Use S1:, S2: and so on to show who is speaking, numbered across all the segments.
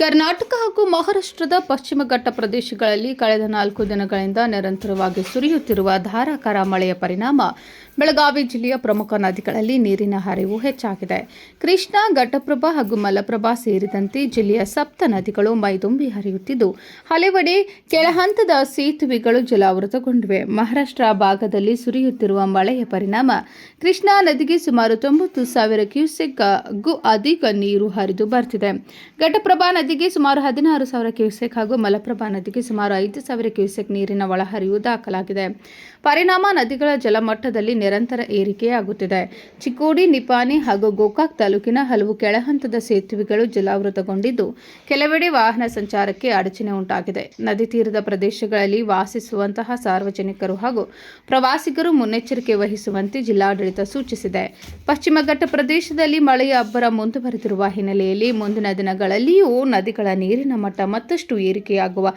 S1: ಕರ್ನಾಟಕ ಹಾಗೂ ಮಹಾರಾಷ್ಟ್ರದ ಪಶ್ಚಿಮ ಘಟ್ಟ ಪ್ರದೇಶಗಳಲ್ಲಿ ಕಳೆದ 4 ದಿನಗಳಿಂದ ನಿರಂತರವಾಗಿ ಸುರಿಯುತ್ತಿರುವ ಧಾರಾಕಾರ ಮಳೆಯ ಪರಿಣಾಮ ಬೆಳಗಾವಿ ಜಿಲ್ಲೆಯ ಪ್ರಮುಖ ನದಿಗಳಲ್ಲಿ ನೀರಿನ ಹರಿವು ಹೆಚ್ಚಾಗಿದೆ. ಕೃಷ್ಣಾ, ಘಟಪ್ರಭಾ ಹಾಗೂ ಮಲಪ್ರಭಾ ಸೇರಿದಂತೆ ಜಿಲ್ಲೆಯ ಸಪ್ತ ನದಿಗಳು ಮೈದುಂಬಿ ಹರಿಯುತ್ತಿದ್ದು, ಹಲವೆಡೆ ಕೆಳಹಂತದ ಸೇತುವೆಗಳು ಜಲಾವೃತಗೊಂಡಿವೆ. ಮಹಾರಾಷ್ಟ್ರ ಭಾಗದಲ್ಲಿ ಸುರಿಯುತ್ತಿರುವ ಮಳೆಯ ಪರಿಣಾಮ ಕೃಷ್ಣಾ ನದಿಗೆ ಸುಮಾರು 90,000 ಕ್ಯೂಸೆಕ್ಗೂ ಅಧಿಕ ನೀರು ಹರಿದು ಬರ್ತಿದೆ. ಘಟಪ್ರಭಾ ನದಿಗೆ ಸುಮಾರು 16,000 ಕ್ಯೂಸೆಕ್ ಹಾಗೂ ಮಲಪ್ರಭಾ ನದಿಗೆ ಸುಮಾರು 5,000 ಕ್ಯೂಸೆಕ್ ನೀರಿನ ಒಳಹರಿವು ದಾಖಲಾಗಿದೆ. ಪರಿಣಾಮ ನದಿಗಳ ಜಲಮಟ್ಟದಲ್ಲಿ ನಿರಂತರ ಏರಿಕೆಯಾಗುತ್ತಿದೆ. ಚಿಕ್ಕೋಡಿ, ನಿಪಾನಿ ಹಾಗೂ ಗೋಕಾಕ್ ತಾಲೂಕಿನ ಹಲವು ಕೆಳಹಂತದ ಸೇತುವೆಗಳು ಜಲಾವೃತಗೊಂಡಿದ್ದು, ಕೆಲವೆಡೆ ವಾಹನ ಸಂಚಾರಕ್ಕೆ ಅಡಚಣೆ ಉಂಟಾಗಿದೆ. ನದಿ ತೀರದ ಪ್ರದೇಶಗಳಲ್ಲಿ ವಾಸಿಸುವಂತಹ ಸಾರ್ವಜನಿಕರು ಹಾಗೂ ಪ್ರವಾಸಿಗರು ಮುನ್ನೆಚ್ಚರಿಕೆ ವಹಿಸುವಂತೆ ಜಿಲ್ಲಾಡಳಿತ ಸೂಚಿಸಿದೆ. ಪಶ್ಚಿಮ ಘಟ್ಟ ಪ್ರದೇಶದಲ್ಲಿ ಮಳೆಯ ಅಬ್ಬರ ಮುಂದುವರೆದಿರುವ ಹಿನ್ನೆಲೆಯಲ್ಲಿ ಮುಂದಿನ ದಿನಗಳಲ್ಲಿಯೂ ನದಿಗಳ ನೀರಿನ ಮಟ್ಟ ಮತ್ತಷ್ಟು ಏರಿಕೆಯಾಗುವ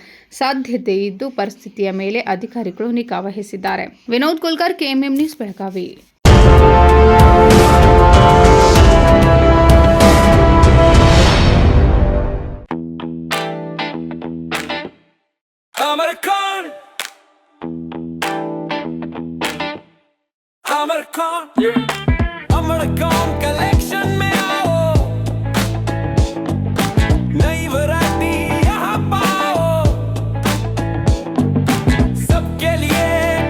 S1: ಸಾಧ್ಯತೆ ಇದ್ದು, ಪರಿಸ್ಥಿತಿಯ ಮೇಲೆ ಅಧಿಕಾರಿಗಳು ನಿಗಾ ವಹಿಸಿದ್ದಾರೆ. Vinod Kulkar, KMM news, Belagavi.
S2: Amarcon collection में आओ, नई वैरायटी यहाँ पाओ, सबके लिए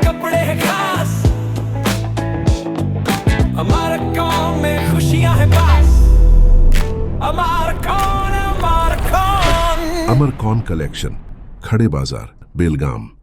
S2: कपड़े हैं खास, Amarcon में खुशियाँ हैं पास, Amarcon, Amarcon.
S3: Amarcon collection, खड़े बाजार, बेलगाम.